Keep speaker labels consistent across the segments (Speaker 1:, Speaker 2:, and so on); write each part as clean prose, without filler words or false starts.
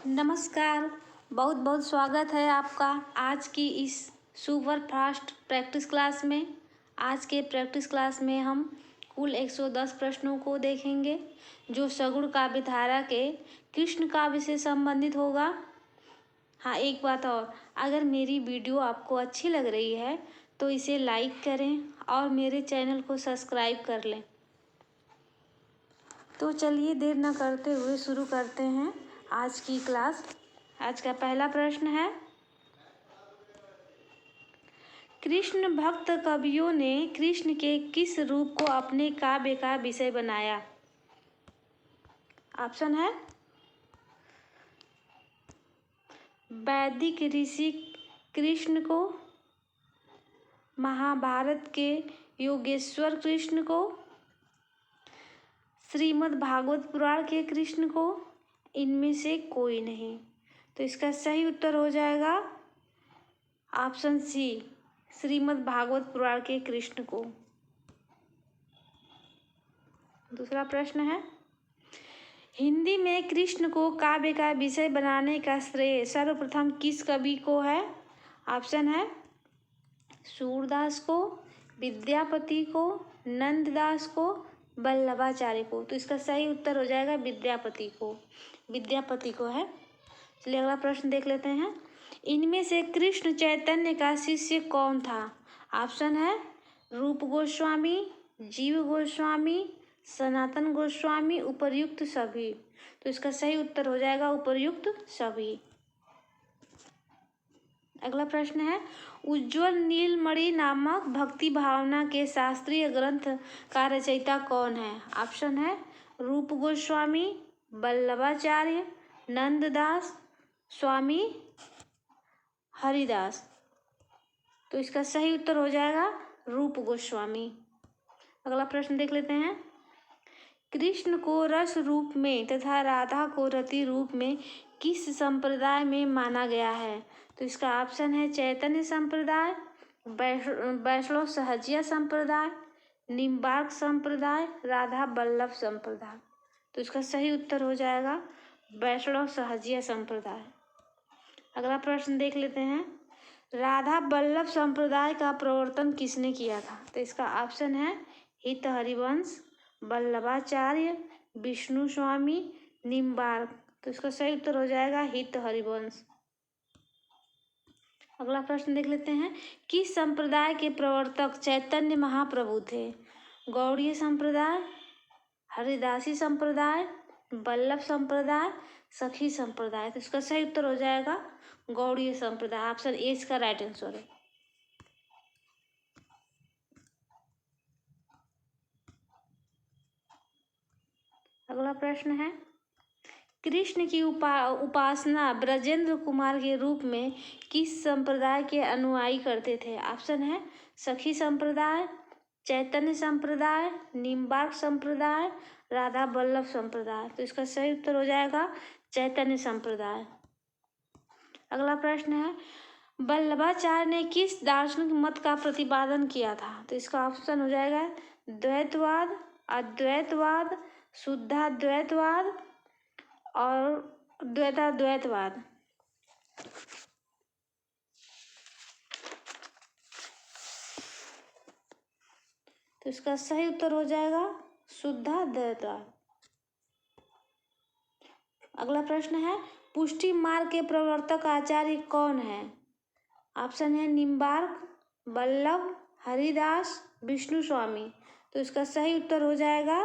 Speaker 1: नमस्कार। बहुत बहुत स्वागत है आपका आज की इस सुपर फास्ट प्रैक्टिस क्लास में। आज के प्रैक्टिस क्लास में हम कुल 110 प्रश्नों को देखेंगे जो सगुण काव्य धारा के कृष्ण काव्य से संबंधित होगा। हाँ, एक बात और, अगर मेरी वीडियो आपको अच्छी लग रही है तो इसे लाइक करें और मेरे चैनल को सब्सक्राइब कर लें। तो चलिए देर न करते हुए शुरू करते हैं आज की क्लास। आज का पहला प्रश्न है, कृष्ण भक्त कवियों ने कृष्ण के किस रूप को अपने काव्य का विषय बनाया? ऑप्शन है वैदिक ऋषि कृष्ण को, महाभारत के योगेश्वर कृष्ण को, श्रीमद् भागवत पुराण के कृष्ण को, इनमें से कोई नहीं। तो इसका सही उत्तर हो जाएगा ऑप्शन सी, श्रीमद् भागवत पुराण के कृष्ण को। दूसरा प्रश्न है, हिंदी में कृष्ण को काव्य का विषय बनाने का श्रेय सर्वप्रथम किस कवि को है? ऑप्शन है सूरदास को, विद्यापति को, नंददास को, वल्लभाचार्य को। तो इसका सही उत्तर हो जाएगा विद्यापति को है। चलिए अगला प्रश्न देख लेते हैं, इनमें से कृष्ण चैतन्य का शिष्य कौन था? ऑप्शन है रूप गोस्वामी, जीव गोस्वामी, सनातन गोस्वामी, उपर्युक्त सभी। तो इसका सही उत्तर हो जाएगा उपर्युक्त सभी। अगला प्रश्न है, उज्ज्वल नीलमणि नामक भक्ति भावना के शास्त्रीय ग्रंथ का रचयिता कौन है? ऑप्शन है रूप गोस्वामी, वल्लभाचार्य, नंददास, स्वामी हरिदास। तो इसका सही उत्तर हो जाएगा रूप गोस्वामी। अगला प्रश्न देख लेते हैं, कृष्ण को रस रूप में तथा राधा को रति रूप में किस संप्रदाय में माना गया है? तो इसका ऑप्शन है चैतन्य संप्रदाय, वैष्णव सहजिया संप्रदाय, निम्बार्क संप्रदाय, राधा वल्लभ संप्रदाय। तो इसका सही उत्तर हो जाएगा वैष्णव सहजिया संप्रदाय। अगला प्रश्न देख लेते हैं, राधा वल्लभ संप्रदाय का प्रवर्तन किसने किया था? तो इसका ऑप्शन है हित हरिवंश, वल्लभाचार्य, विष्णु स्वामी, निम्बार्क। तो इसका सही उत्तर हो जाएगा हित हरिवंश। अगला प्रश्न देख लेते हैं, किस संप्रदाय के प्रवर्तक चैतन्य महाप्रभु थे? गौड़ीय संप्रदाय, हरिदासी संप्रदाय, वल्लभ संप्रदाय, सखी संप्रदाय। तो इसका सही उत्तर हो जाएगा गौड़ीय संप्रदाय। ऑप्शन ए इसका राइट आंसर है। अगला प्रश्न है, कृष्ण की उपासना ब्रजेंद्र कुमार के रूप में किस संप्रदाय के अनुयायी करते थे? ऑप्शन है सखी संप्रदाय, चैतन्य संप्रदाय, निम्बार्क संप्रदाय, राधा वल्लभ संप्रदाय। तो इसका सही उत्तर हो जाएगा चैतन्य संप्रदाय। अगला प्रश्न है, वल्लभाचार्य ने किस दार्शनिक मत का प्रतिपादन किया था? तो इसका ऑप्शन हो जाएगा द्वैतवाद, अद्वैतवाद, शुद्धाद्वैतवाद और द्वैताद्वैतवाद। तो इसका सही उत्तर हो जाएगा शुद्धाद्वैतवाद। अगला प्रश्न है, पुष्टि मार्ग के प्रवर्तक आचार्य कौन है? ऑप्शन है निम्बार्क, वल्लभ, हरिदास, विष्णु स्वामी। तो इसका सही उत्तर हो जाएगा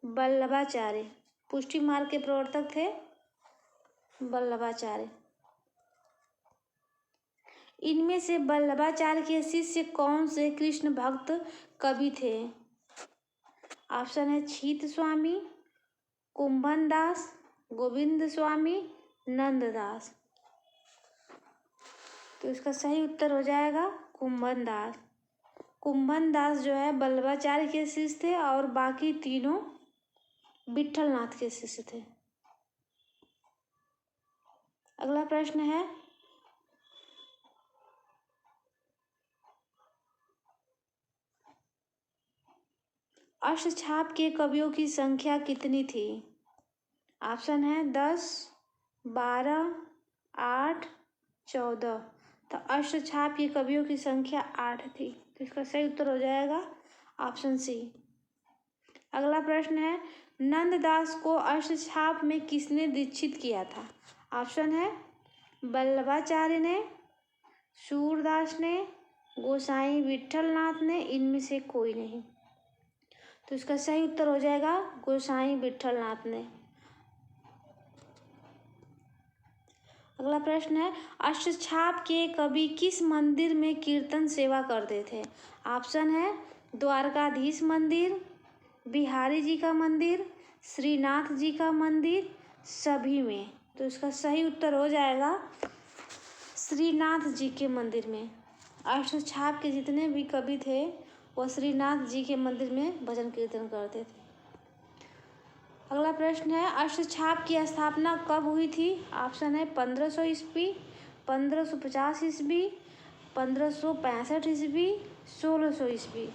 Speaker 1: वल्लभाचार्य। पुष्टि मार्ग के प्रवर्तक थे वल्लभाचार्य। इनमें से वल्लभाचार्य के शिष्य कौन से कृष्ण भक्त कवि थे? ऑप्शन है छीत स्वामी, कुंभन दास, गोविंद स्वामी, नंददास। तो इसका सही उत्तर हो जाएगा कुंभन दास। कुंभन दास जो है वल्लभाचार्य के शिष्य थे और बाकी तीनों विट्ठलनाथ के शिष्य थे। अगला प्रश्न है, अष्टछाप के कवियों की संख्या कितनी थी? ऑप्शन है 10, 12, 8, 14। तो अष्टछाप के कवियों की संख्या 8 थी। तो इसका सही उत्तर हो जाएगा ऑप्शन सी। अगला प्रश्न है, नंददास को अष्टछाप में किसने दीक्षित किया था? ऑप्शन है वल्लभाचार्य ने, सूरदास ने, गोसाई विठलनाथ ने, इनमें से कोई नहीं। तो इसका सही उत्तर हो जाएगा गोसाई विठलनाथ ने। अगला प्रश्न है, अष्टछाप के कवि किस मंदिर में कीर्तन सेवा करते थे? ऑप्शन है द्वारकाधीश मंदिर, बिहारी जी का मंदिर, श्रीनाथ जी का मंदिर, सभी में। तो इसका सही उत्तर हो जाएगा श्रीनाथ जी के मंदिर में। अष्टछाप के जितने भी कवि थे वो श्रीनाथ जी के मंदिर में भजन कीर्तन करते थे। अगला प्रश्न है, अष्टछाप की स्थापना कब हुई थी? ऑप्शन है 1500 ईस्वी, 1550 ईस्वी, 1565 ईस्वी, 1600 ईस्वी।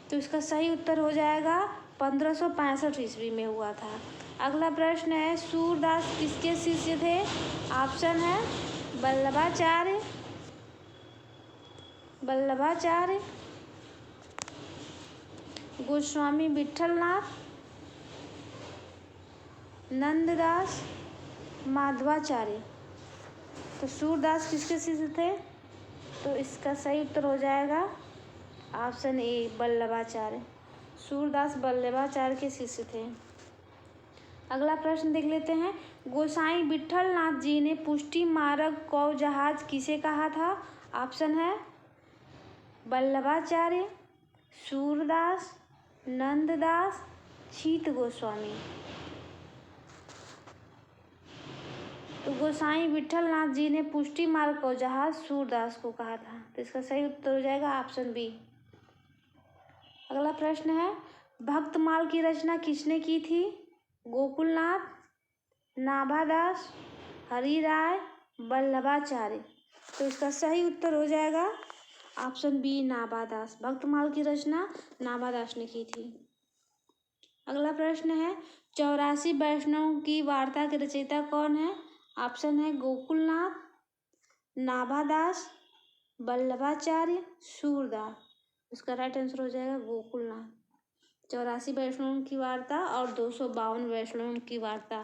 Speaker 1: तो इसका सही उत्तर हो जाएगा 1565 ईस्वी में हुआ था। अगला प्रश्न है, सूरदास किसके शिष्य थे? ऑप्शन है वल्लभाचार्य, गोस्वामी विठलनाथ, नंददास, माधवाचार्य। तो सूरदास किसके शिष्य थे? तो इसका सही उत्तर हो जाएगा ऑप्शन ए वल्लभाचार्य। सूरदास वल्लभाचार्य के शिष्य थे। अगला प्रश्न देख लेते हैं, गोसाई विठलनाथ जी ने पुष्टि मार्ग कौ जहाज किसे कहा था? ऑप्शन है वल्लभाचार्य, सूरदास, नंददास, छीत गोस्वामी। तो गोसाई विठलनाथ जी ने पुष्टि मार्ग को जहाज सूरदास को कहा था। तो इसका सही उत्तर हो जाएगा ऑप्शन बी। अगला प्रश्न है, भक्तमाल की रचना किसने की थी? गोकुलनाथ, नाभादास, हरिराय, वल्लभाचार्य। तो इसका सही उत्तर हो जाएगा ऑप्शन बी नाभादास। भक्तमाल की रचना नाभादास ने की थी। अगला प्रश्न है, 84 वैष्णव की वार्ता के रचयिता कौन है? ऑप्शन है गोकुलनाथ, नाभादास, वल्लभाचार्य, सूरदास। इसका राइट आंसर हो जाएगा गोकुलनाथ। 84 वैष्णव की वार्ता और 252 वैष्णव की वार्ता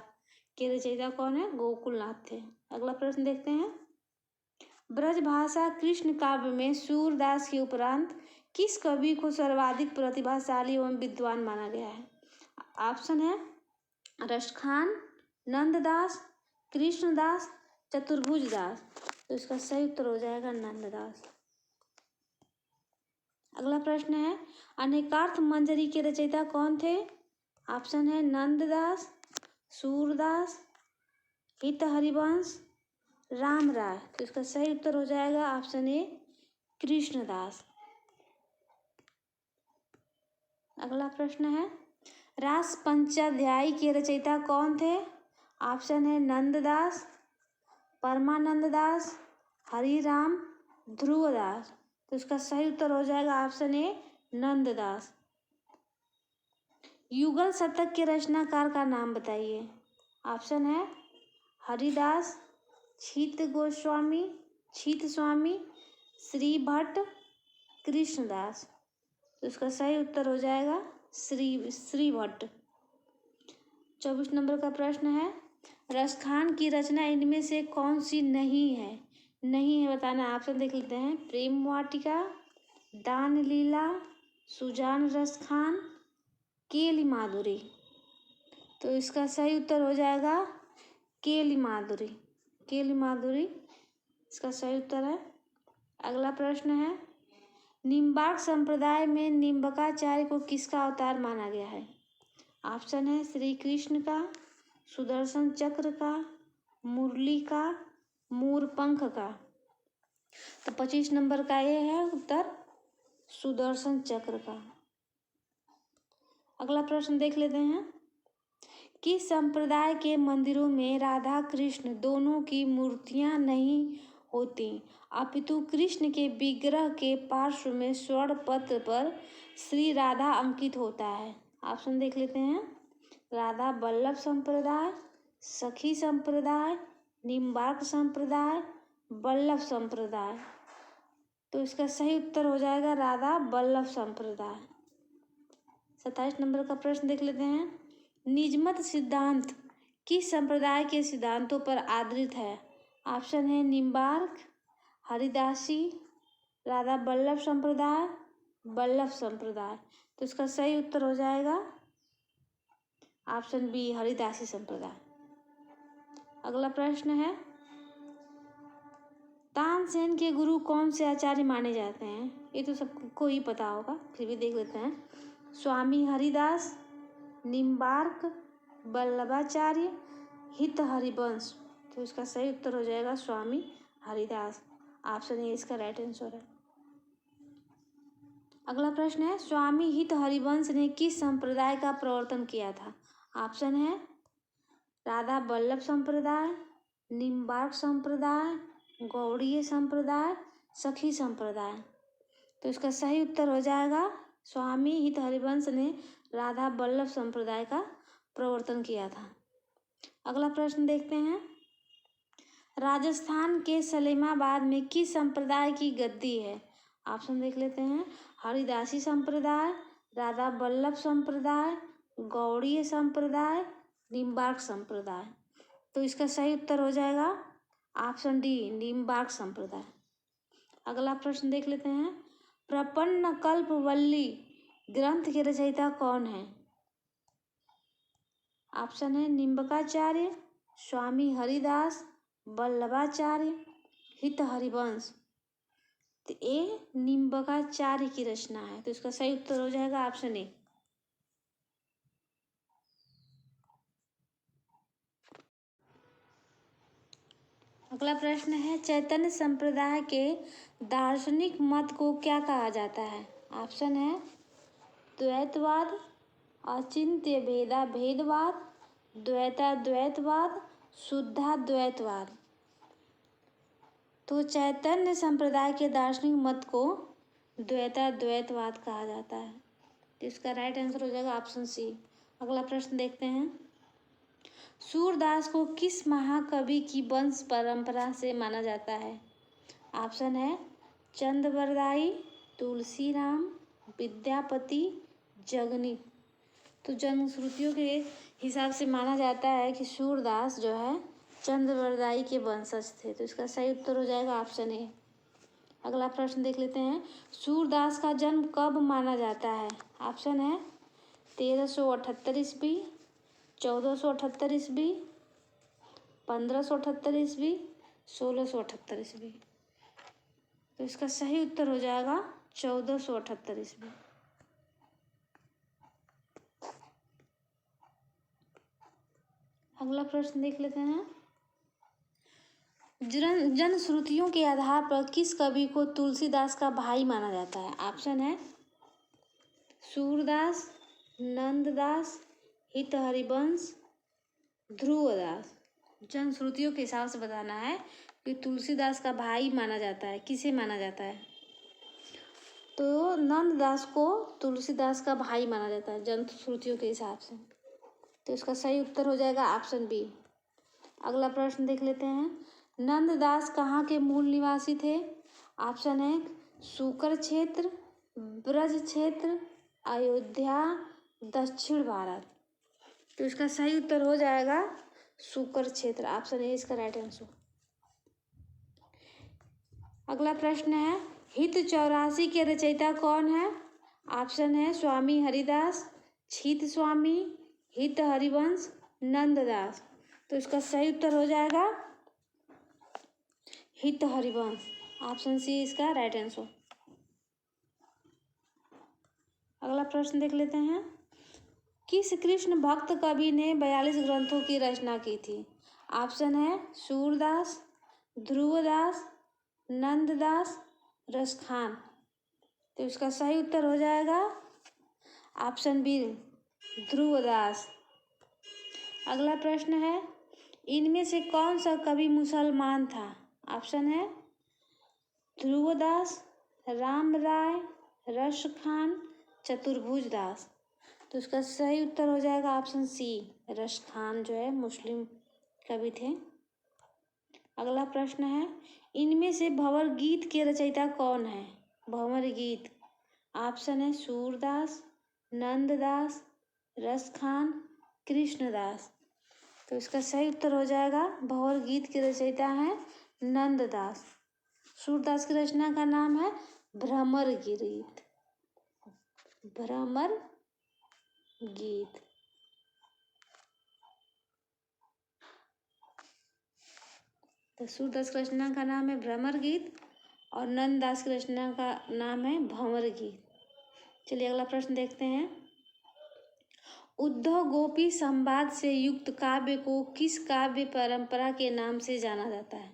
Speaker 1: के रचयिता कौन है? गोकुलनाथ थे। अगला प्रश्न देखते हैं, ब्रजभाषा कृष्ण काव्य में सूरदास के उपरांत किस कवि को सर्वाधिक प्रतिभाशाली एवं विद्वान माना गया है? ऑप्शन है रसखान, नंददास, कृष्णदास, चतुर्भुजदास। तो इसका सही उत्तर हो जाएगा नंददास। अगला प्रश्न है, अनेकार्थ मंजरी के रचयिता कौन थे? ऑप्शन है नंददास, सूरदास, हित हरिवंश, राम राय। तो इसका सही उत्तर हो जाएगा ऑप्शन ए कृष्णदास। अगला प्रश्न है, रास पंचाध्यायी के रचयिता कौन थे? ऑप्शन है नंददास, परमानंददास, हरिराम, ध्रुवदास। तो इसका सही उत्तर हो जाएगा ऑप्शन ए नंददास। युगल शतक के रचनाकार का नाम बताइए। ऑप्शन है हरिदास, छीत गोस्वामी, छीत स्वामी, श्री भट्ट, कृष्णदास। तो इसका सही उत्तर हो जाएगा श्री भट्ट। 24 नंबर का प्रश्न है, रसखान की रचना इनमें से कौन सी नहीं है? नहीं है बताना। ऑप्शन देख लेते हैं, प्रेम वाटिका, दान लीला, सुजान रसखान, केली माधुरी। तो इसका सही उत्तर हो जाएगा केली माधुरी। केली माधुरी इसका सही उत्तर है। अगला प्रश्न है, निम्बार्क संप्रदाय में निम्बकाचार्य को किसका अवतार माना गया है? ऑप्शन है श्री कृष्ण का, सुदर्शन चक्र का, मुरली का, मोरपंख का। तो 25 नंबर का ये है उत्तर, सुदर्शन चक्र का। अगला प्रश्न देख लेते हैं, किस संप्रदाय के मंदिरों में राधा कृष्ण दोनों की मूर्तियां नहीं होती, अपितु कृष्ण के विग्रह के पार्श्व में स्वर्ण पत्र पर श्री राधा अंकित होता है? ऑप्शन देख लेते हैं, राधा वल्लभ संप्रदाय, सखी संप्रदाय, निम्बार्क संप्रदाय, वल्लभ संप्रदाय। तो इसका सही उत्तर हो जाएगा राधा वल्लभ संप्रदाय। 27 नंबर का प्रश्न देख लेते हैं। निजमत सिद्धांत किस संप्रदाय के सिद्धांतों पर आधारित है? ऑप्शन है निम्बार्क, हरिदासी, राधा वल्लभ संप्रदाय, वल्लभ संप्रदाय। तो इसका सही उत्तर हो जाएगा ऑप्शन बी, हरिदासी संप्रदाय। अगला प्रश्न है, तानसेन के गुरु कौन से आचार्य माने जाते हैं? ये तो सबको ही पता होगा, फिर भी देख लेते हैं। स्वामी हरिदास, निम्बार्क, वल्लभाचार्य, हित हरिवंश। तो इसका सही उत्तर हो जाएगा स्वामी हरिदास। ऑप्शन ए इसका राइट आंसर है। अगला प्रश्न है, स्वामी हित हरिवंश ने किस संप्रदाय का प्रवर्तन किया था? ऑप्शन है राधा वल्लभ संप्रदाय, निम्बार्क संप्रदाय, गौड़ीय संप्रदाय, सखी संप्रदाय। तो इसका सही उत्तर हो जाएगा स्वामी हित हरिवंश ने राधा वल्लभ संप्रदाय का प्रवर्तन किया था। अगला प्रश्न देखते हैं, राजस्थान के सलेमाबाद में किस संप्रदाय की गद्दी है? ऑप्शन देख लेते हैं। हरिदासी संप्रदाय, राधा वल्लभ संप्रदाय, गौड़ीय संप्रदाय, निम्बार्क संप्रदाय। तो इसका सही उत्तर हो जाएगा ऑप्शन डी, निम्बार्क संप्रदाय। अगला प्रश्न देख लेते हैं, प्रपन्न कल्पवल्ली ग्रंथ के रचयिता कौन है? ऑप्शन है निम्बकाचार्य, स्वामी हरिदास, वल्लभाचार्य, हित हरिवंश। तो ये निम्बकाचार्य की रचना है। तो इसका सही उत्तर हो जाएगा ऑप्शन ए। अगला प्रश्न है, चैतन्य संप्रदाय के दार्शनिक मत को क्या कहा जाता है? ऑप्शन है द्वैतवाद, अचिंत्य भेदवाद, द्वैताद्वैतवाद, शुद्धाद्वैतवाद। तो चैतन्य संप्रदाय के दार्शनिक मत को द्वैताद्वैतवाद कहा जाता है। तो इसका राइट आंसर हो जाएगा ऑप्शन सी। अगला प्रश्न देखते हैं, सूरदास को किस महाकवि की वंश परंपरा से माना जाता है? ऑप्शन है चंद्रवरदाई, तुलसीराम, विद्यापति, जगनी। तो जनश्रुतियों के हिसाब से माना जाता है कि सूरदास जो है चंद्रवरदाई के वंशज थे। तो इसका सही उत्तर हो जाएगा ऑप्शन ए। अगला प्रश्न देख लेते हैं, सूरदास का जन्म कब माना जाता है? ऑप्शन है 1378 ईस्वी, 1478 ईस्वी, 1578 ईस्वी, 1678 ईस्वी। तो इसका सही उत्तर हो जाएगा 1478 ईस्वी। अगला प्रश्न देख लेते हैं, जनश्रुतियों के आधार पर किस कवि को तुलसीदास का भाई माना जाता है? ऑप्शन है सूरदास, नंददास, हित हरिवंश, ध्रुवदास। जनश्रुतियों के हिसाब से बताना है कि तुलसीदास का भाई माना जाता है, किसे माना जाता है? तो नंददास को तुलसीदास का भाई माना जाता है जनश्रुतियों के हिसाब से। तो इसका सही उत्तर हो जाएगा ऑप्शन बी। अगला प्रश्न देख लेते हैं, नंददास कहाँ के मूल निवासी थे? ऑप्शन है सूकर क्षेत्र, ब्रज क्षेत्र, अयोध्या, दक्षिण भारत। तो इसका सही उत्तर हो जाएगा सूकर क्षेत्र। ऑप्शन ए इसका राइट आंसर। अगला प्रश्न है, हित 84 के रचयिता कौन है? ऑप्शन है स्वामी हरिदास, छीत स्वामी, हित हरिवंश, नंददास। तो इसका सही उत्तर हो जाएगा हित हरिवंश। ऑप्शन सी इसका राइट आंसर। अगला प्रश्न देख लेते हैं, किस कृष्ण भक्त कवि ने 42 ग्रंथों की रचना की थी? ऑप्शन है सूरदास, ध्रुवदास, नंददास, रसखान। तो इसका सही उत्तर हो जाएगा ऑप्शन बी, ध्रुवदास। अगला प्रश्न है, इनमें से कौन सा कवि मुसलमान था? ऑप्शन है ध्रुवदास, राम राय, रसखान, चतुर्भुज दास। तो इसका सही उत्तर हो जाएगा ऑप्शन सी, रसखान जो है मुस्लिम कवि थे। अगला प्रश्न है, इनमें से भंवर गीत के रचयिता कौन है? भंवर गीत, ऑप्शन है सूरदास, नंददास, रसखान, कृष्णदास। तो इसका सही उत्तर हो जाएगा भंवर गीत के रचयिता हैं नंददास। सूरदास की रचना का नाम है भ्रमर गीत। भ्रमर गीत। तो सूरदास की रचना का नाम है भ्रमर गीत और नंददास की रचना का नाम है भंवर गीत। चलिए अगला प्रश्न देखते हैं। उद्धव गोपी संवाद से युक्त काव्य को किस काव्य परंपरा के नाम से जाना जाता है?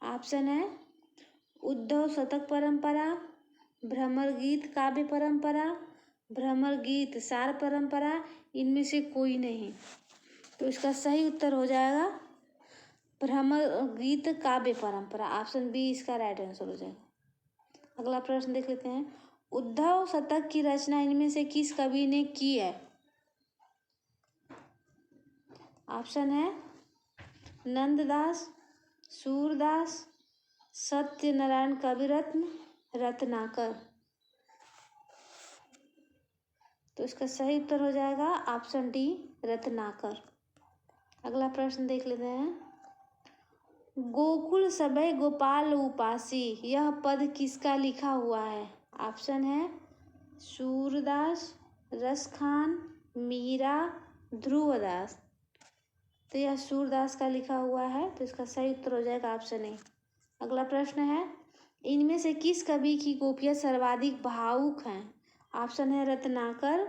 Speaker 1: ऑप्शन है उद्धव शतक परंपरा, भ्रमर गीत काव्य परंपरा, भ्रमर गीत सार परंपरा, इनमें से कोई नहीं। तो इसका सही उत्तर हो जाएगा भ्रमर गीत काव्य परंपरा। ऑप्शन बी इसका राइट आंसर हो जाएगा। अगला प्रश्न देख लेते हैं। उद्धव शतक की रचना इनमें से किस कवि ने की है? ऑप्शन है नंददास, सूरदास, सत्यनारायण कविरत्न, रत्नाकर। तो इसका सही उत्तर हो जाएगा ऑप्शन डी रत्नाकर। अगला प्रश्न देख लेते हैं। गोकुल सबय गोपाल उपासी, यह पद किसका लिखा हुआ है? ऑप्शन है सूरदास, रसखान, मीरा, ध्रुवदास। तो यह सूरदास का लिखा हुआ है। तो इसका सही उत्तर हो जाएगा ऑप्शन ए। अगला प्रश्न है, इनमें से किस कवि की गोपियाँ सर्वाधिक भावुक हैं? ऑप्शन है रत्नाकर,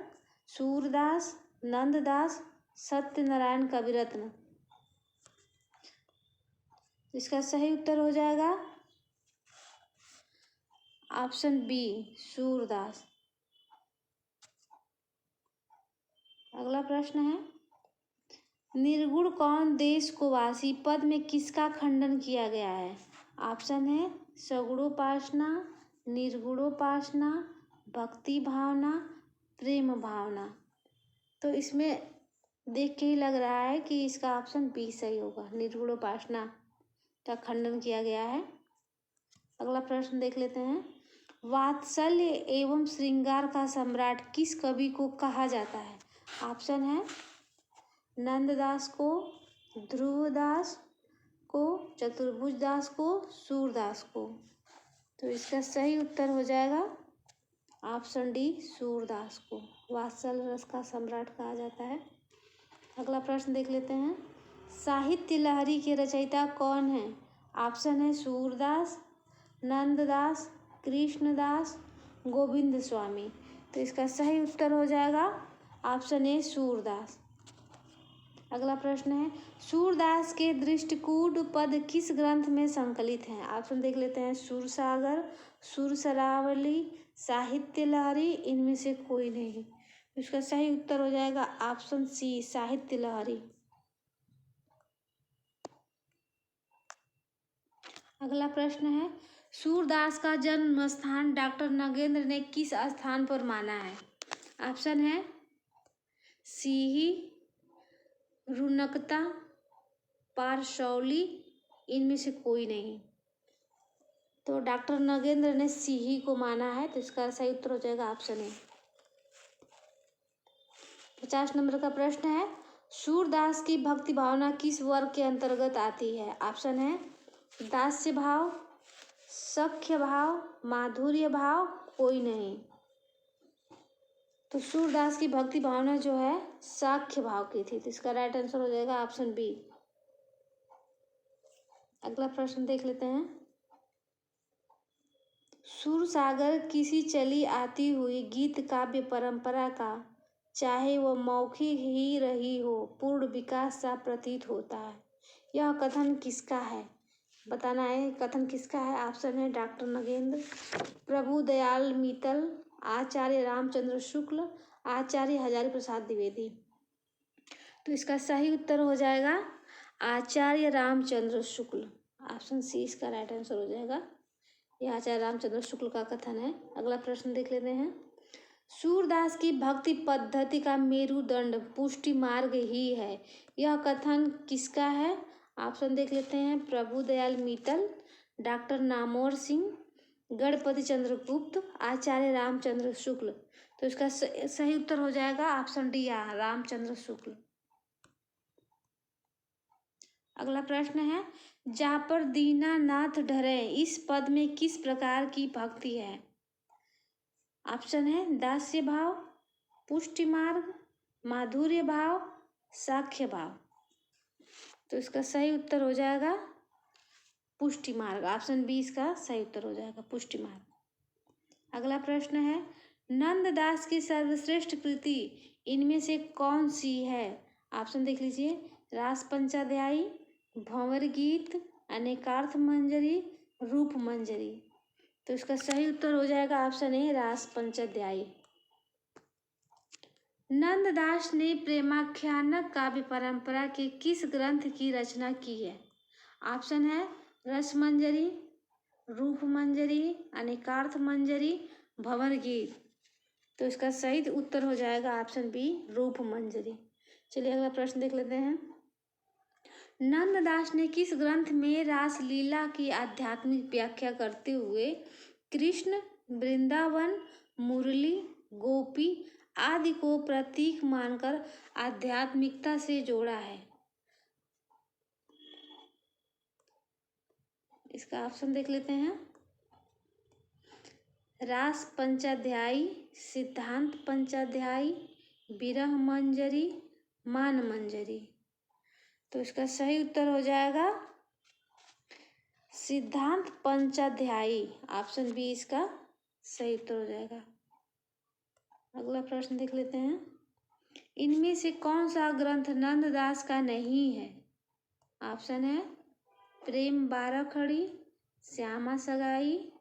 Speaker 1: सूरदास, नंददास, सत्यनारायण कविरत्न। इसका सही उत्तर हो जाएगा ऑप्शन बी सूरदास। अगला प्रश्न है, निर्गुण कौन देश को वासी पद में किसका खंडन किया गया है? ऑप्शन है सगुणोपासना, निर्गुणोपासना, भक्ति भावना, प्रेम भावना। तो इसमें देख के ही लग रहा है कि इसका ऑप्शन बी सही होगा, निर्गुणोपासना का खंडन किया गया है। अगला प्रश्न देख लेते हैं। वात्सल्य एवं श्रृंगार का सम्राट किस कवि को कहा जाता है? ऑप्शन है नंददास को, ध्रुवदास को, चतुर्भुजदास को, सूरदास को। तो इसका सही उत्तर हो जाएगा ऑप्शन डी सूरदास को वात्सल्य रस का सम्राट कहा जाता है। अगला प्रश्न देख लेते हैं। साहित्य लहरी के रचयिता कौन है? ऑप्शन है सूरदास, नंददास, कृष्णदास, गोविंद स्वामी। तो इसका सही उत्तर हो जाएगा ऑप्शन ए सूरदास। अगला प्रश्न है, सूरदास के दृष्टिकूट पद किस ग्रंथ में संकलित हैं? ऑप्शन देख लेते हैं सूरसागर, सुरसरावली, साहित्य लहरी, इनमें से कोई नहीं। इसका सही उत्तर हो जाएगा ऑप्शन सी साहित्य लहरी। अगला प्रश्न है, सूरदास का जन्म स्थान डॉक्टर नगेंद्र ने किस स्थान पर माना है? ऑप्शन है सीही, रुनकता, पारसौली, इनमें से कोई नहीं। तो डॉक्टर नगेंद्र ने सीही को माना है। तो इसका सही उत्तर हो जाएगा ऑप्शन ए। 50 नंबर का प्रश्न है, सूरदास की भक्ति भावना किस वर्ग के अंतर्गत आती है? ऑप्शन है दास्य भाव, सख्य भाव, माधुर्य भाव, कोई नहीं। तो सूरदास की भक्ति भावना जो है साख्य भाव की थी। तो इसका राइट आंसर हो जाएगा ऑप्शन बी। अगला प्रश्न देख लेते हैं। सूरसागर किसी चली आती हुई गीत काव्य परंपरा का, चाहे वह मौखिक ही रही हो, पूर्ण विकास सा प्रतीत होता है। यह कथन किसका है? बताना है कथन किसका है। ऑप्शन है डॉक्टर नगेंद्र, प्रभु दयाल मित्तल, आचार्य रामचंद्र शुक्ल, आचार्य हजारी प्रसाद द्विवेदी। तो इसका सही उत्तर हो जाएगा आचार्य रामचंद्र शुक्ल। ऑप्शन सी इसका राइट आंसर हो जाएगा। यह आचार्य रामचंद्र शुक्ल का कथन है। अगला प्रश्न देख लेते हैं। सूरदास की भक्ति पद्धति का मेरुदंड पुष्टि मार्ग ही है, यह कथन किसका है? ऑप्शन देख लेते हैं। प्रभुदयाल मित्तल, डॉक्टर नामवर सिंह, गणपति चंद्र गुप्त, आचार्य रामचंद्र शुक्ल। तो इसका सही उत्तर हो जाएगा ऑप्शन डी, रामचंद्र शुक्ल। अगला प्रश्न है, जा पर दीनानाथ डरे इस पद में किस प्रकार की भक्ति है? ऑप्शन है दास्य भाव, पुष्टि मार्ग, माधुर्य भाव, साख्य भाव। तो इसका सही उत्तर हो जाएगा पुष्टि मार्ग। ऑप्शन बी इसका सही उत्तर हो जाएगा, पुष्टि मार्ग। अगला प्रश्न है, नंददास की सर्वश्रेष्ठ कृति इनमें से कौन सी है? ऑप्शन देख लीजिए। रास पंचाध्यायी, भंवर गीत, अनेकार्थ मंजरी, रूप मंजरी। तो इसका सही उत्तर हो जाएगा ऑप्शन ए, रास पंचाध्यायी। नंददास ने प्रेमाख्यानक काव्य परंपरा के किस ग्रंथ की रचना की है? ऑप्शन है रस मंजरी, रूप मंजरी, अनेकार्थ मंजरी, भंवर गीत। तो इसका सही उत्तर हो जाएगा ऑप्शन बी, रूप मंजरी। चलिए अगला प्रश्न देख लेते हैं। नंददास ने किस ग्रंथ में रासलीला की आध्यात्मिक व्याख्या करते हुए कृष्ण, वृंदावन, मुरली, गोपी आदि को प्रतीक मानकर आध्यात्मिकता से जोड़ा है? इसका ऑप्शन देख लेते हैं। रास पंचाध्यायी, सिद्धांत पंचाध्यायी, विरह मंजरी, मान मंजरी। तो इसका सही उत्तर हो जाएगा सिद्धांत पंचाध्यायी। ऑप्शन बी इसका सही उत्तर हो जाएगा। अगला प्रश्न देख लेते हैं। इनमें से कौन सा ग्रंथ नंददास का नहीं है? ऑप्शन है प्रेम बारह खड़ी, श्यामा सगाई,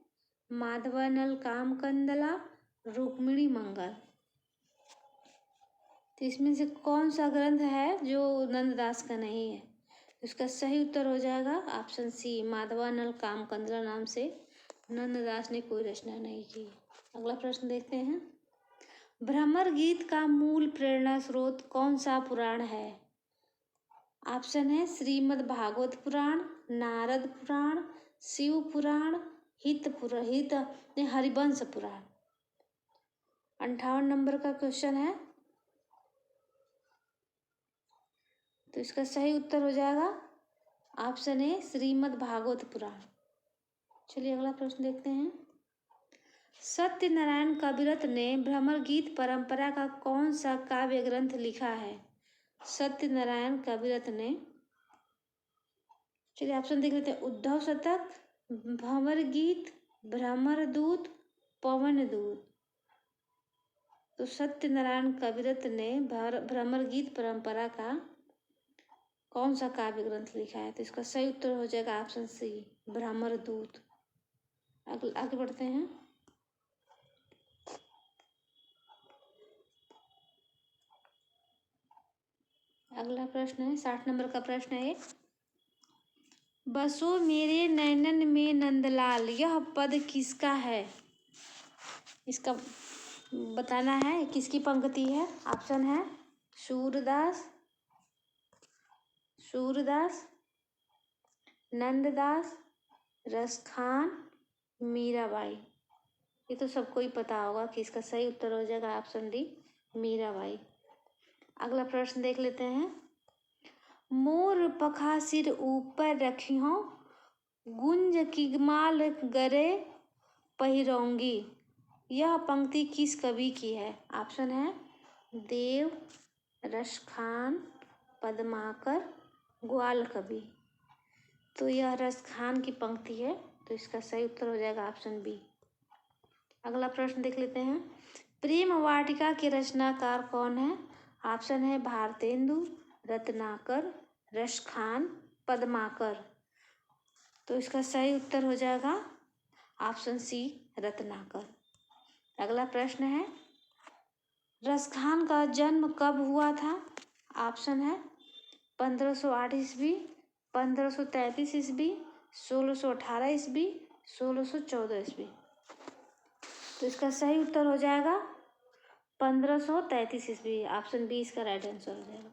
Speaker 1: माधवानल काम कंदला, रुक्मिणी मंगल। तो इसमें से कौन सा ग्रंथ है जो नंददास का नहीं है? इसका सही उत्तर हो जाएगा ऑप्शन सी, माधवानल काम कंदला नाम से नंददास ने कोई रचना नहीं की। अगला प्रश्न देखते हैं। भ्रमर गीत का मूल प्रेरणा स्रोत कौन सा पुराण है? ऑप्शन है श्रीमद् भागवत पुराण, नारद पुराण, शिव पुराण, हरिवंश पुराण। 58 नंबर का क्वेश्चन है। तो इसका सही उत्तर हो जाएगा ऑप्शन ए, श्रीमद् भागवत पुराण। चलिए अगला प्रश्न देखते हैं। सत्यनारायण कविरत्न ने भ्रमर गीत परंपरा का कौन सा काव्य ग्रंथ लिखा है? सत्यनारायण कविरत्न ने, चलिए ऑप्शन देख लेते हैं। उद्धव शतक, भंवर गीत, भ्रमर दूत, पवन दूत। तो सत्यनारायण कविरत्न ने भ्रमर गीत परंपरा का कौन सा काव्य ग्रंथ लिखा है? तो इसका सही उत्तर हो जाएगा ऑप्शन सी, भ्रमर दूत। आगे बढ़ते हैं। अगला प्रश्न है 60 नंबर का प्रश्न है। बसो मेरे नैनन में नंदलाल यह पद किसका है? इसका बताना है किसकी पंक्ति है। ऑप्शन है सूरदास, नंददास, रसखान, मीराबाई। ये तो सबको ही पता होगा कि इसका सही उत्तर हो जाएगा ऑप्शन डी, मीराबाई। अगला प्रश्न देख लेते हैं। मोर पखा सिर ऊपर रखियो, गुंज किगमाल गरे पहिरोंगी। यह पंक्ति किस कवि की है? ऑप्शन है देव, रसखान, पद्माकर, ग्वाल कवि। तो यह रसखान की पंक्ति है। तो इसका सही उत्तर हो जाएगा ऑप्शन बी। अगला प्रश्न देख लेते हैं। प्रेम वाटिका के रचनाकार कौन है? ऑप्शन है भारतेंदु, रत्नाकर, रसखान, पद्माकर। तो इसका सही उत्तर हो जाएगा ऑप्शन सी, रत्नाकर। अगला प्रश्न है। रसखान का जन्म कब हुआ था? ऑप्शन है 1508 ईस्वी, 1533 ईस्वी, 1618 ईस्वी, 1614 ईस्वी। तो इसका सही उत्तर हो जाएगा 1533 ईस्वी। ऑप्शन बी इसका राइट आंसर हो जाएगा।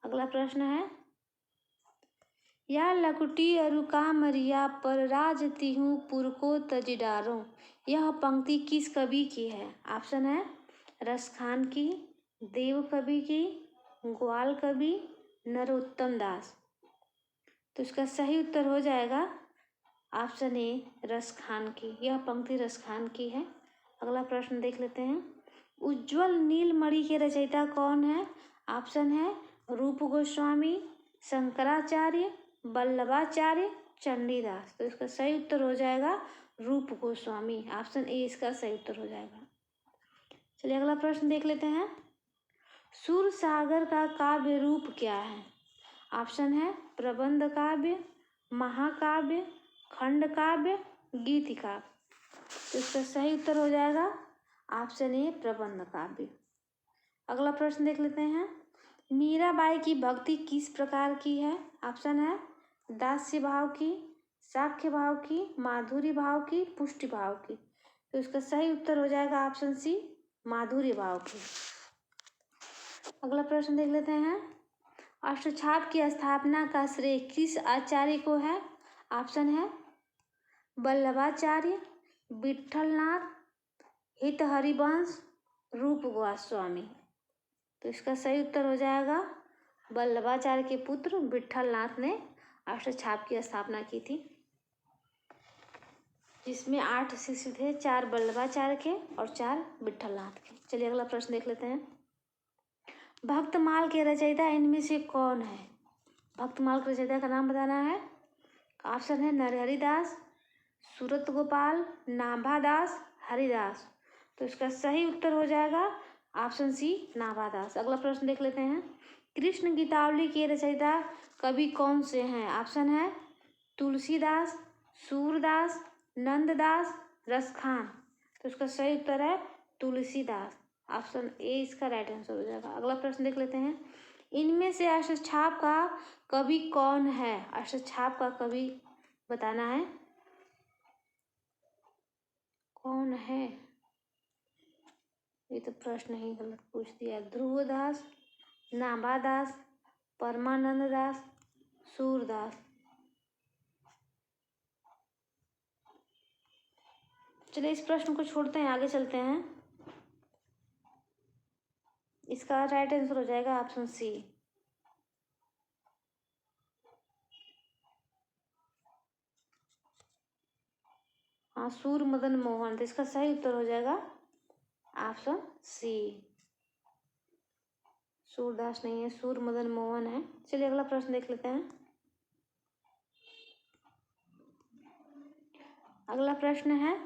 Speaker 1: अगला प्रश्न है। या लकुटी अरु कामरिया पर राजती हूँ पुर को तजिडारों। यह पंक्ति किस कवि की है? ऑप्शन है रसखान की, देव कवि की, ग्वाल कवि, नरोत्तम दास। तो इसका सही उत्तर हो जाएगा ऑप्शन ए रसखान की। यह पंक्ति रसखान की है। अगला प्रश्न देख लेते हैं। उज्ज्वल नीलमणि के रचयिता कौन है? ऑप्शन है रूप गोस्वामी, शंकराचार्य, वल्लभाचार्य, चंडीदास। तो इसका सही उत्तर हो जाएगा रूप गोस्वामी। ऑप्शन ए इसका सही उत्तर हो जाएगा। चलिए अगला प्रश्न देख लेते हैं। सूरसागर का काव्य रूप क्या है? ऑप्शन है प्रबंध काव्य, महाकाव्य, खंड काव्य, गीति काव्य। तो इसका सही उत्तर हो जाएगा ऑप्शन ए प्रबंध काव्य। अगला प्रश्न देख लेते हैं। मीराबाई की भक्ति किस प्रकार की है? ऑप्शन है दास्य भाव की, साख्य भाव की, माधुरी भाव की, पुष्टि भाव की। तो इसका सही उत्तर हो जाएगा ऑप्शन सी माधुरी भाव की। अगला प्रश्न देख लेते हैं। अष्टछाप की स्थापना का श्रेय किस आचार्य को है? ऑप्शन है वल्लभाचार्य, विट्ठलनाथ, हित हरिवंश, रूप गोस्वामी। तो इसका सही उत्तर हो जाएगा वल्लभाचार्य के पुत्र विट्ठलनाथ ने अष्टछाप की स्थापना की थी, जिसमें 8 शिष्य थे, 4 वल्लभाचार्य के और 4 विट्ठलनाथ के। चलिए अगला प्रश्न देख लेते हैं। भक्तमाल के रचयिता इनमें से कौन है? भक्तमाल के रचयिता का नाम बताना है। ऑप्शन है नरहरि दास, सूरत गोपाल, नाभादास, हरिदास। तो इसका सही उत्तर हो जाएगा ऑप्शन सी नाभादास। अगला प्रश्न देख लेते हैं। कृष्ण गीतावली के रचयिता कवि कौन से हैं? ऑप्शन है तुलसीदास, सूरदास, नंददास, रसखान। तो इसका सही उत्तर है तुलसीदास। ऑप्शन ए इसका राइट आंसर हो जाएगा। अगला प्रश्न देख लेते हैं। इनमें से अष्टछाप का कवि कौन है? अष्टछाप का कवि बताना है कौन है। ये तो प्रश्न ही गलत पूछ दिया। ध्रुवदास, नाभादास, परमानंद दास, सूरदास। चलिए इस प्रश्न को छोड़ते हैं, आगे चलते हैं। इसका राइट आंसर हो जाएगा ऑप्शन सी। हाँ सूर मदन मोहन। तो इसका सही उत्तर हो जाएगा ऑप्शन सी। सूरदास नहीं है, सूर मदन मोहन है। चलिए अगला प्रश्न देख लेते हैं। अगला प्रश्न है।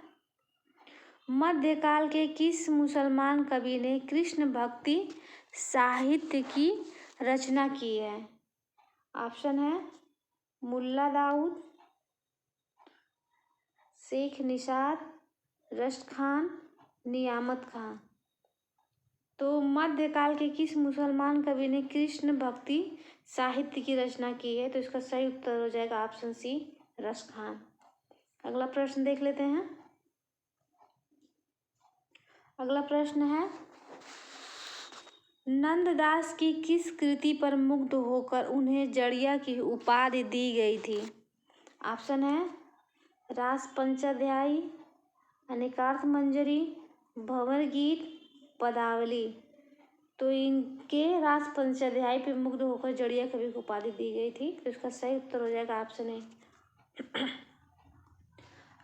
Speaker 1: मध्यकाल के किस मुसलमान कवि ने कृष्ण भक्ति साहित्य की रचना की है? ऑप्शन है मुल्ला दाऊद, शेख निसार, रश्द खान, नियामत खान। तो मध्यकाल के किस मुसलमान कवि ने कृष्ण भक्ति साहित्य की रचना की है? तो इसका सही उत्तर हो जाएगा ऑप्शन सी रश्द खान। अगला प्रश्न देख लेते हैं। अगला प्रश्न है। नंददास की किस कृति पर मुग्ध होकर उन्हें जड़िया की उपाधि दी गई थी? ऑप्शन है रास पंचाध्यायी, अनेकार्थ मंजरी, भंवर गीत, पदावली। तो इनके रास पंचाध्याय पे मुग्ध होकर जड़िया कवि को उपाधि दी गई थी। तो इसका सही उत्तर हो जाएगा ऑप्शन ए।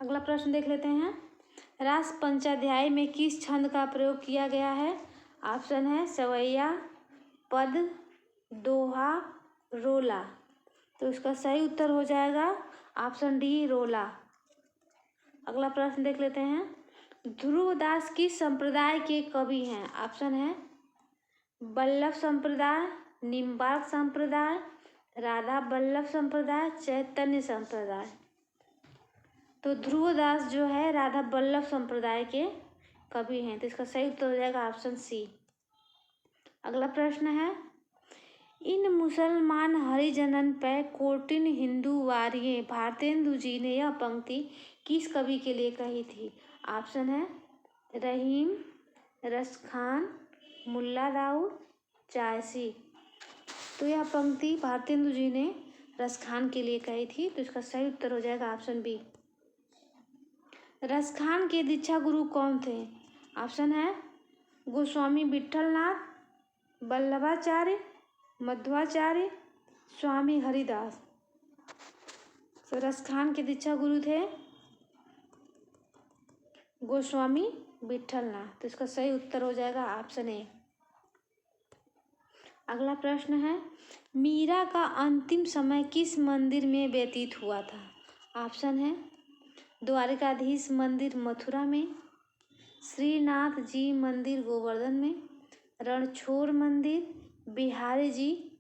Speaker 1: अगला प्रश्न देख लेते हैं। रास पंचाध्याय में किस छंद का प्रयोग किया गया है? ऑप्शन है सवैया, पद, दोहा, रोला। तो इसका सही उत्तर हो जाएगा ऑप्शन डी रोला। अगला प्रश्न देख लेते हैं। ध्रुवदास किस संप्रदाय के कवि हैं? ऑप्शन है वल्लभ संप्रदाय, निम्बार्क संप्रदाय, राधा वल्लभ संप्रदाय, चैतन्य संप्रदाय। तो ध्रुवदास जो है राधा वल्लभ संप्रदाय के कवि हैं। तो इसका सही उत्तर हो जाएगा ऑप्शन सी। अगला प्रश्न है। इन मुसलमान हरिजनन पे कोटिन हिंदू वारिये भारतेंदु जी ने यह पंक्ति किस कवि के लिए कही थी? ऑप्शन है रहीम, रश्द खान, मुल्ला दाऊद, जायसी। तो यह पंक्ति भारतेंदु जी ने रसखान के लिए कही थी। तो इसका सही उत्तर हो जाएगा ऑप्शन बी। रसखान के दीक्षा गुरु कौन थे? ऑप्शन है गोस्वामी विठलनाथ, वल्लभाचार्य, मध्वाचार्य, स्वामी हरिदास। तो रसखान के दीक्षा गुरु थे गोस्वामी विठलनाथ। तो इसका सही उत्तर हो जाएगा ऑप्शन ए। अगला प्रश्न है, मीरा का अंतिम समय किस मंदिर में व्यतीत हुआ था? ऑप्शन है द्वारिकाधीश मंदिर मथुरा में, श्रीनाथ जी मंदिर गोवर्धन में, रणछोड़ मंदिर, बिहारी जी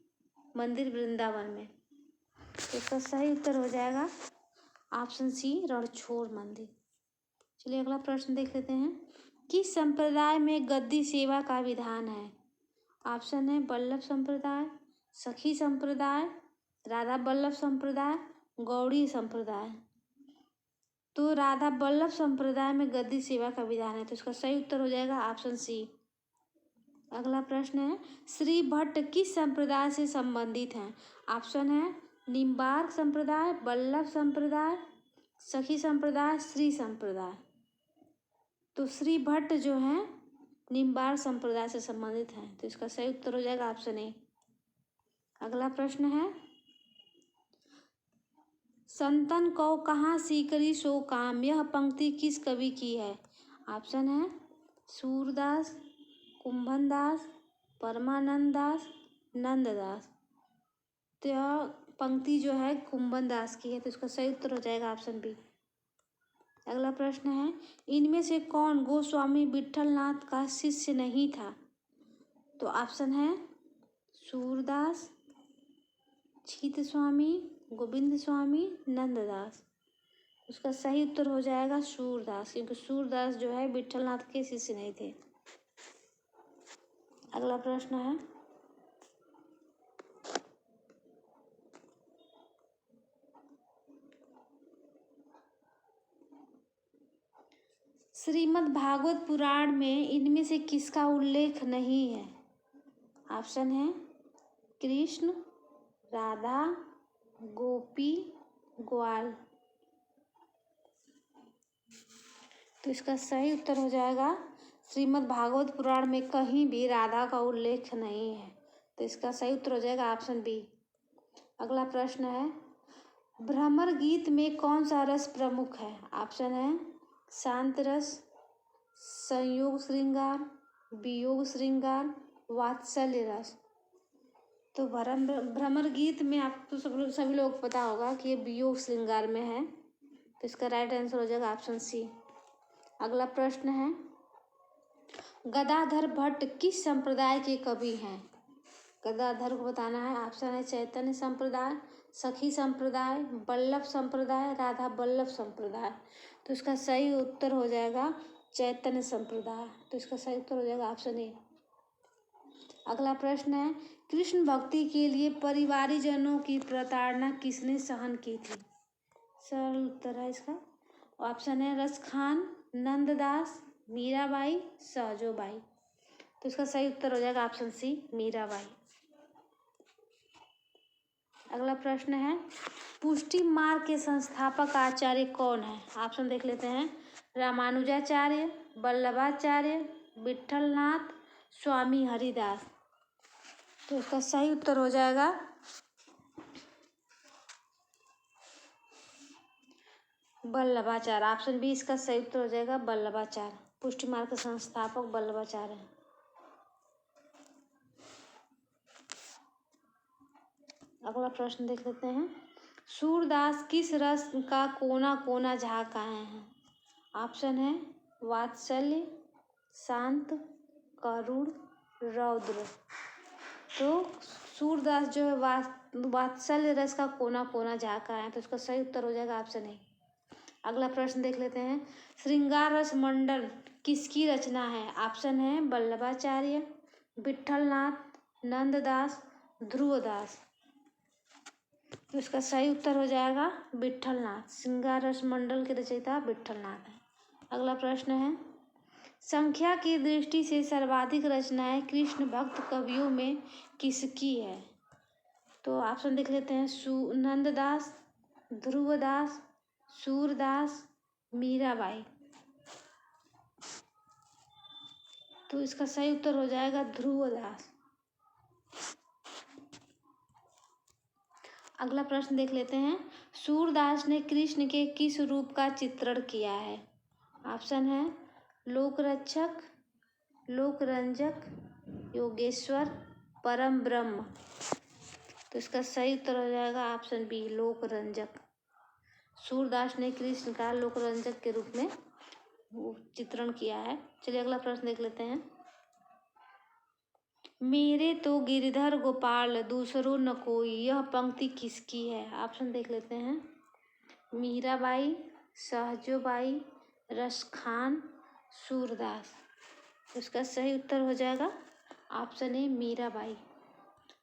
Speaker 1: मंदिर वृंदावन में। तो इसका सही उत्तर हो जाएगा ऑप्शन सी, रणछोड़ मंदिर। चलिए अगला प्रश्न देख लेते हैं। किस संप्रदाय में गद्दी सेवा का विधान है? ऑप्शन है वल्लभ संप्रदाय, सखी संप्रदाय, राधा वल्लभ संप्रदाय, गौड़ी संप्रदाय। तो राधा वल्लभ संप्रदाय में गद्दी सेवा का विधान है। तो इसका सही उत्तर हो जाएगा ऑप्शन सी। अगला प्रश्न है, श्री भट्ट किस संप्रदाय से संबंधित हैं? ऑप्शन है निम्बार्क संप्रदाय, वल्लभ संप्रदाय, सखी संप्रदाय, श्री संप्रदाय। तो श्री भट्ट जो है निम्बार्क संप्रदाय से संबंधित हैं। तो इसका सही उत्तर हो जाएगा ऑप्शन ए। अगला प्रश्न है, संतन को कहाँ सीकरी सो काम, यह पंक्ति किस कवि की है? ऑप्शन है सूरदास, कुंभनदास, परमानंद दास, नंददास। तो यह पंक्ति जो है कुंभनदास की है। तो इसका सही उत्तर हो जाएगा ऑप्शन बी। अगला प्रश्न है, इनमें से कौन गोस्वामी विठलनाथ का शिष्य नहीं था? तो ऑप्शन है सूरदास, छीत स्वामी, गोविंद स्वामी, नंददास। उसका सही उत्तर हो जाएगा सूरदास, क्योंकि सूरदास जो है विठलनाथ के शिष्य नहीं थे। अगला प्रश्न है, श्रीमद् भागवत पुराण में इनमें से किसका उल्लेख नहीं है? ऑप्शन है कृष्ण, राधा, गोपी, ग्वाल। तो इसका सही उत्तर हो जाएगा श्रीमद् भागवत पुराण में कहीं भी राधा का उल्लेख नहीं है। तो इसका सही उत्तर हो जाएगा ऑप्शन बी। अगला प्रश्न है, भ्रमर गीत में कौन सा रस प्रमुख है? ऑप्शन है शांत रस, संयोग श्रृंगार, वियोग श्रृंगार, वात्सल्य रस। तो भ्रमर गीत में आपको सभी लोग पता होगा कि ये वियोग श्रृंगार में है। तो इसका राइट आंसर हो जाएगा ऑप्शन सी। अगला प्रश्न है, गदाधर भट्ट किस संप्रदाय के कवि हैं? गदाधर को बताना है। ऑप्शन है चैतन्य संप्रदाय, सखी संप्रदाय, वल्लभ संप्रदाय, राधा वल्लभ संप्रदाय। तो इसका सही उत्तर हो जाएगा चैतन्य संप्रदाय। तो इसका सही उत्तर हो जाएगा ऑप्शन ए। अगला प्रश्न है, कृष्ण भक्ति के लिए परिवारीजनों की प्रताड़ना किसने सहन की थी? सरल उत्तर है इसका। ऑप्शन है रसखान, नंददास, मीराबाई, सहजोबाई। तो इसका सही उत्तर हो जाएगा ऑप्शन सी, मीराबाई। अगला प्रश्न है, पुष्टि मार्ग के संस्थापक आचार्य कौन है? ऑप्शन देख लेते हैं, रामानुजाचार्य, वल्लभाचार्य, विठलनाथ, स्वामी हरिदास। तो इसका सही उत्तर हो जाएगा वल्लभाचार्य। ऑप्शन बी इसका सही उत्तर हो जाएगा वल्लभाचार्य। पुष्टि मार्ग के संस्थापक वल्लभाचार्य हैं। अगला प्रश्न देख लेते हैं, सूरदास किस रस का कोना कोना झाँक आए हैं? ऑप्शन है वात्सल्य, शांत, करुण, रौद्र। तो सूरदास जो है वात्सल्य रस का कोना कोना झाँक आए हैं। तो इसका सही उत्तर हो जाएगा ऑप्शन ए। अगला प्रश्न देख लेते हैं, श्रृंगार रस मंडल किसकी रचना है? ऑप्शन है वल्लभाचार्य, विठलनाथ, नंददास, ध्रुवदास। तो इसका सही उत्तर हो जाएगा विठलनाथ। श्रृंगार रस मंडल के रचयिता विठलनाथ है। अगला प्रश्न है, संख्या की दृष्टि से सर्वाधिक रचनाएं कृष्ण भक्त कवियों में किसकी है? तो ऑप्शन देख लेते हैं। नंददास, ध्रुवदास, सूरदास, मीराबाई। तो इसका सही उत्तर हो जाएगा ध्रुवदास। अगला प्रश्न देख लेते हैं। सूरदास ने कृष्ण के किस रूप का चित्रण किया है? ऑप्शन है लोकरक्षक, लोकरंजक, योगेश्वर, परम ब्रह्म। तो इसका सही उत्तर हो जाएगा ऑप्शन बी, लोकरंजक। सूरदास ने कृष्ण का लोकरंजक के रूप में वो चित्रण किया है। चलिए अगला प्रश्न देख लेते हैं। मेरे तो गिरधर गोपाल दूसरो न कोई, यह पंक्ति किसकी है? ऑप्शन देख लेते हैं। मीराबाई, सहजोबाई, रसखान, सूरदास। इसका सही उत्तर हो जाएगा ऑप्शन ए, मीराबाई।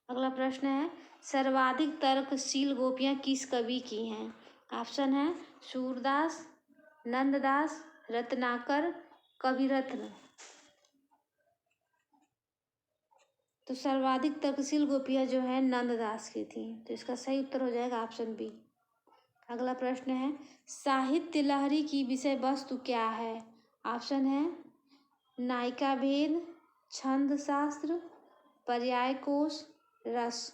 Speaker 1: अगला प्रश्न है। सर्वाधिक तर्कशील गोपियाँ किस कवि की हैं? ऑप्शन है सूरदास, नंददास, रत्नाकर, कविरत्न। तो सर्वाधिक तर्कशील गोपियाँ जो है नंददास की थी। तो इसका सही उत्तर हो जाएगा ऑप्शन बी। अगला प्रश्न है। साहित्य लहरी की विषय वस्तु क्या है? ऑप्शन है नायिका भेद, छंद शास्त्र, पर्याय कोश, रस।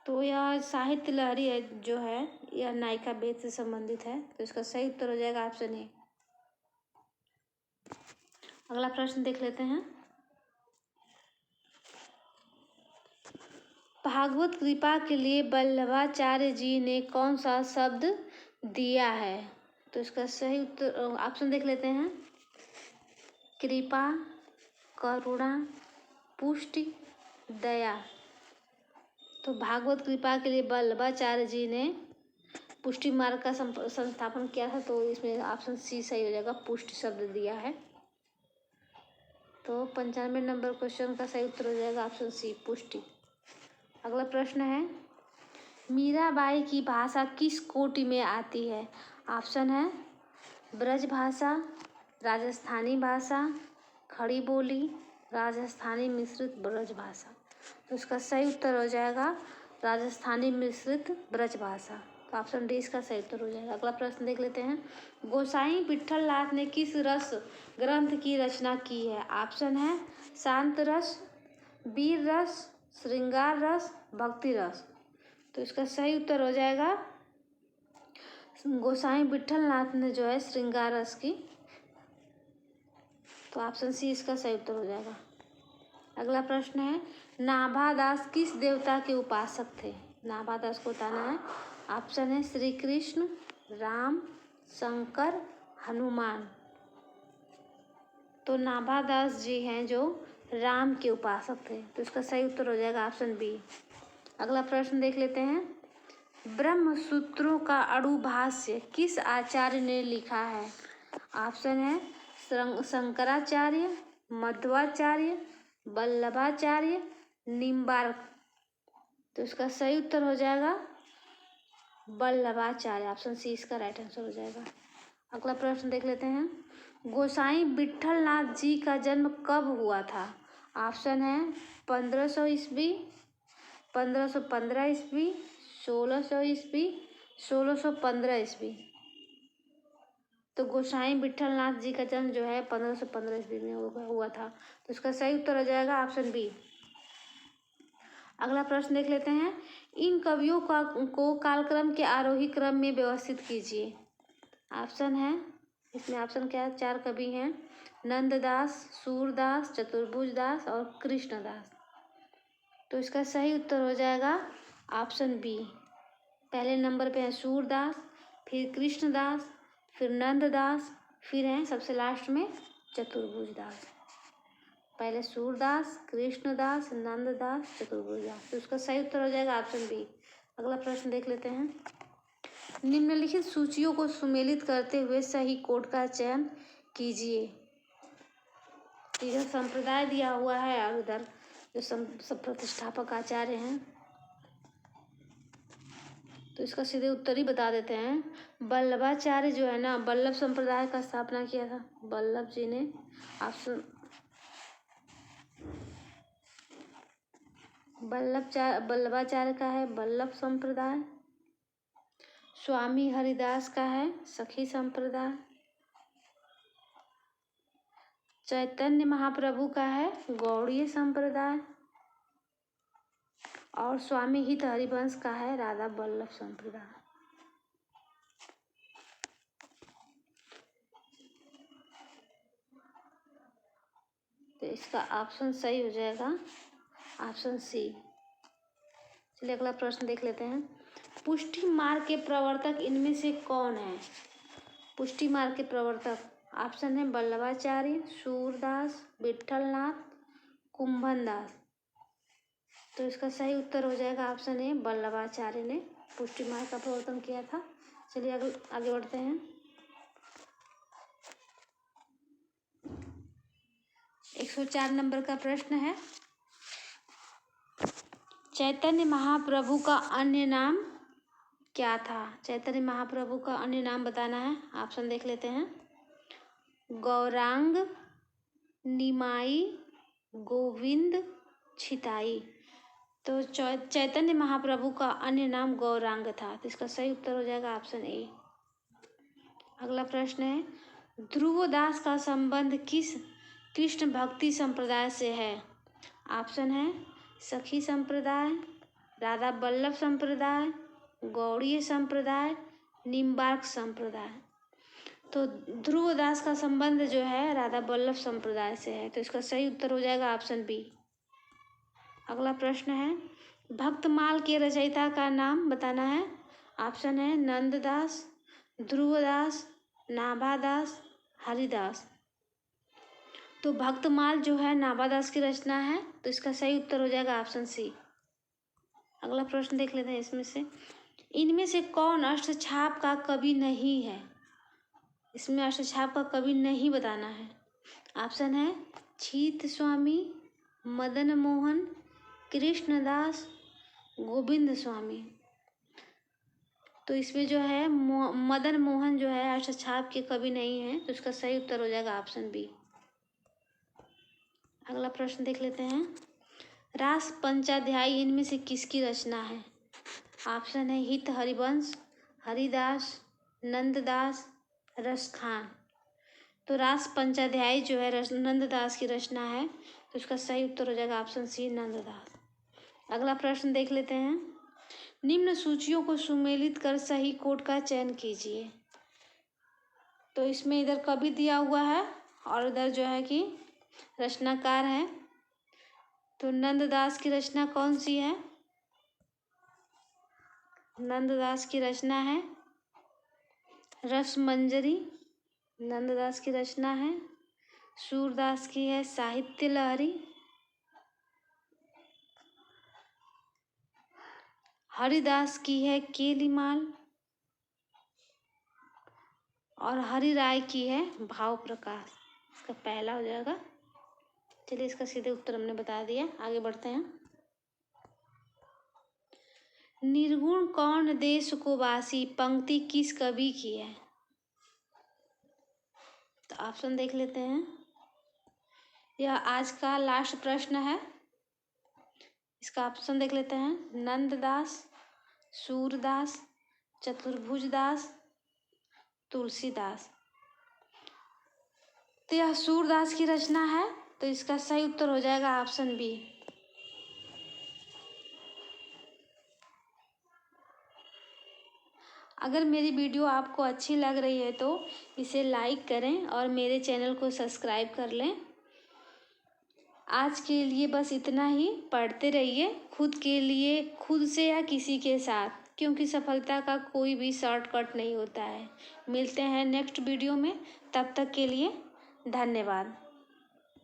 Speaker 1: तो यह साहित्य लहरी है जो है यह नायिका भेद से संबंधित है। तो इसका सही उत्तर हो जाएगा ऑप्शन ए। अगला प्रश्न देख लेते हैं। भागवत कृपा के लिए वल्लभाचार्य जी ने कौन सा शब्द दिया है? तो इसका सही उत्तर ऑप्शन देख लेते हैं। कृपा, करुणा, पुष्टि, दया। तो भागवत कृपा के लिए वल्लभाचार्य जी ने पुष्टि मार्ग का संस्थापन किया था। तो इसमें ऑप्शन सी सही हो जाएगा, पुष्टि शब्द दिया है। तो 95 नंबर क्वेश्चन का सही उत्तर हो जाएगा ऑप्शन सी, पुष्टि। अगला प्रश्न है। मीराबाई की भाषा किस कोटि में आती है? ऑप्शन है ब्रज भाषा, राजस्थानी भाषा, खड़ी बोली, राजस्थानी मिश्रित ब्रज भाषा। तो इसका सही उत्तर हो जाएगा राजस्थानी मिश्रित ब्रज भाषा। तो ऑप्शन डी इसका सही उत्तर हो जाएगा। अगला प्रश्न देख लेते हैं। गोसाई विट्ठल नाथ ने किस रस ग्रंथ की रचना की है? ऑप्शन है शांत रस, वीर रस, श्रृंगार रस, भक्ति रस। तो इसका सही उत्तर हो जाएगा गोसाई विट्ठल नाथ ने जो है श्रृंगार रस की। तो ऑप्शन सी इसका सही उत्तर हो जाएगा। अगला प्रश्न है। नाभादास किस देवता के उपासक थे? नाभादास को बताना है। ऑप्शन है श्री कृष्ण, राम, शंकर, हनुमान। तो नाभादास जी हैं जो राम के उपासक थे। तो इसका सही उत्तर हो जाएगा ऑप्शन बी। अगला प्रश्न देख लेते हैं। ब्रह्म सूत्रों का अणु भाष्य किस आचार्य ने लिखा है? ऑप्शन है शंकराचार्य, मध्वाचार्य, वल्लभाचार्य, निम्बार्क। तो इसका सही उत्तर हो जाएगा वल्लभाचार्य। ऑप्शन सी इसका राइट आंसर हो जाएगा। अगला प्रश्न देख लेते हैं। गोसाई विट्ठल नाथ जी का जन्म कब हुआ था? ऑप्शन है 1500 ईस्वी, 1515 ईस्वी, 1600 ईस्वी, 1615 ईस्वी। तो गोसाई विट्ठल नाथ जी का जन्म जो है 1515 ईस्वी में हुआ था। तो इसका सही उत्तर हो जाएगा ऑप्शन बी। अगला प्रश्न देख लेते हैं। इन कवियों को कालक्रम के आरोही क्रम में व्यवस्थित कीजिए। ऑप्शन है, इसमें ऑप्शन क्या है, 4 कवि हैं। नंददास, सूरदास, चतुर्भुजदास और कृष्णदास। तो इसका सही उत्तर हो जाएगा ऑप्शन बी। पहले नंबर पे है सूरदास, फिर कृष्णदास, फिर नंददास, फिर हैं सबसे लास्ट में चतुर्भुजदास। पहले सूरदास, कृष्णदास, नंददास, चतुर्भुजदास। तो इसका सही उत्तर हो जाएगा ऑप्शन बी। अगला प्रश्न देख लेते हैं। निम्नलिखित सूचियों को सुमेलित करते हुए सही कोड का चयन कीजिए। इधर संप्रदाय दिया हुआ है और उधर जो सब प्रतिष्ठापक आचार्य हैं। तो इसका सीधे उत्तर ही बता देते हैं। वल्लभाचार्य जो है ना, वल्लभ संप्रदाय का स्थापना किया था वल्लभ जी ने। ऑप्शन वल्लभाचार्य का है वल्लभ संप्रदाय। स्वामी हरिदास का है सखी संप्रदाय। चैतन्य महाप्रभु का है गौड़ीय संप्रदाय। और स्वामी हित हरिवंश का है राधा वल्लभ संप्रदाय। तो इसका ऑप्शन सही हो जाएगा ऑप्शन सी। चलिए अगला प्रश्न देख लेते हैं। पुष्टि मार्ग के प्रवर्तक इनमें से कौन है? पुष्टि मार्ग के प्रवर्तक ऑप्शन है वल्लभाचार्य, सूरदास, विट्ठलनाथ, कुंभन दास। तो इसका सही उत्तर हो जाएगा ऑप्शन ए वल्लभाचार्य ने पुष्टि मार्ग का प्रवर्तन किया था। चलिए आगे बढ़ते हैं। 104 नंबर का प्रश्न है। चैतन्य महाप्रभु का अन्य नाम क्या था? चैतन्य महाप्रभु का अन्य नाम बताना है। ऑप्शन देख लेते हैं। गौरांग, निमाई, गोविंद, छिताई। तो चैतन्य महाप्रभु का अन्य नाम गौरांग था। तो इसका सही उत्तर हो जाएगा ऑप्शन ए। अगला प्रश्न है। ध्रुवदास का संबंध किस कृष्ण भक्ति संप्रदाय से है? ऑप्शन है सखी संप्रदाय, राधा वल्लभ संप्रदाय, गौड़ीय संप्रदाय, निम्बार्क संप्रदाय। तो ध्रुवदास का संबंध जो है राधा वल्लभ संप्रदाय से है। तो इसका सही उत्तर हो जाएगा ऑप्शन बी। अगला प्रश्न है। भक्तमाल के रचयिता का नाम बताना है। ऑप्शन है नंददास, ध्रुवदास, नाभादास, हरिदास। तो भक्तमाल जो है नाभादास की रचना है। तो इसका सही उत्तर हो जाएगा ऑप्शन सी। अगला प्रश्न देख लेते हैं इसमें से। इनमें से कौन अष्टछाप का कवि नहीं है? इसमें अष्टछाप का कवि नहीं बताना है। ऑप्शन है छीत स्वामी, मदन मोहन, कृष्णदास, गोविंद स्वामी। तो इसमें जो है मदन मोहन जो है अष्टछाप के कवि नहीं है। तो इसका सही उत्तर हो जाएगा ऑप्शन बी। अगला प्रश्न देख लेते हैं। रास पंचाध्यायी इनमें से किसकी रचना है? ऑप्शन है हित हरिवंश, हरिदास, नंददास, रसखान। तो रास पंचाध्यायी जो है नंददास की रचना है। तो इसका सही उत्तर हो जाएगा ऑप्शन सी नंददास। अगला प्रश्न देख लेते हैं। निम्न सूचियों को सुमेलित कर सही कोड का चयन कीजिए। तो इसमें इधर कवि दिया हुआ है और इधर जो है कि रचनाकार है। तो नंददास की रचना कौन सी है? नंददास की रचना है रसमंजरी, नंददास की रचना है। सूरदास की है साहित्य लहरी। हरिदास की है केलीमाल और हरिराय की है भाव प्रकाश। इसका पहला हो जाएगा। चलिए इसका सीधे उत्तर हमने बता दिया। आगे बढ़ते हैं। निर्गुण कौन देश को वासी पंक्ति किस कवि की है? तो ऑप्शन देख लेते हैं। यह आज का लास्ट प्रश्न है। इसका ऑप्शन देख लेते हैं। नंददास, सूरदास, चतुर्भुजदास, तुलसीदास। तो यह सूरदास की रचना है। तो इसका सही उत्तर हो जाएगा ऑप्शन बी। अगर मेरी वीडियो आपको अच्छी लग रही है तो इसे लाइक करें और मेरे चैनल को सब्सक्राइब कर लें। आज के लिए बस इतना ही। पढ़ते रहिए खुद के लिए, खुद से या किसी के साथ, क्योंकि सफलता का कोई भी शॉर्टकट नहीं होता है। मिलते हैं नेक्स्ट वीडियो में। तब तक के लिए धन्यवाद।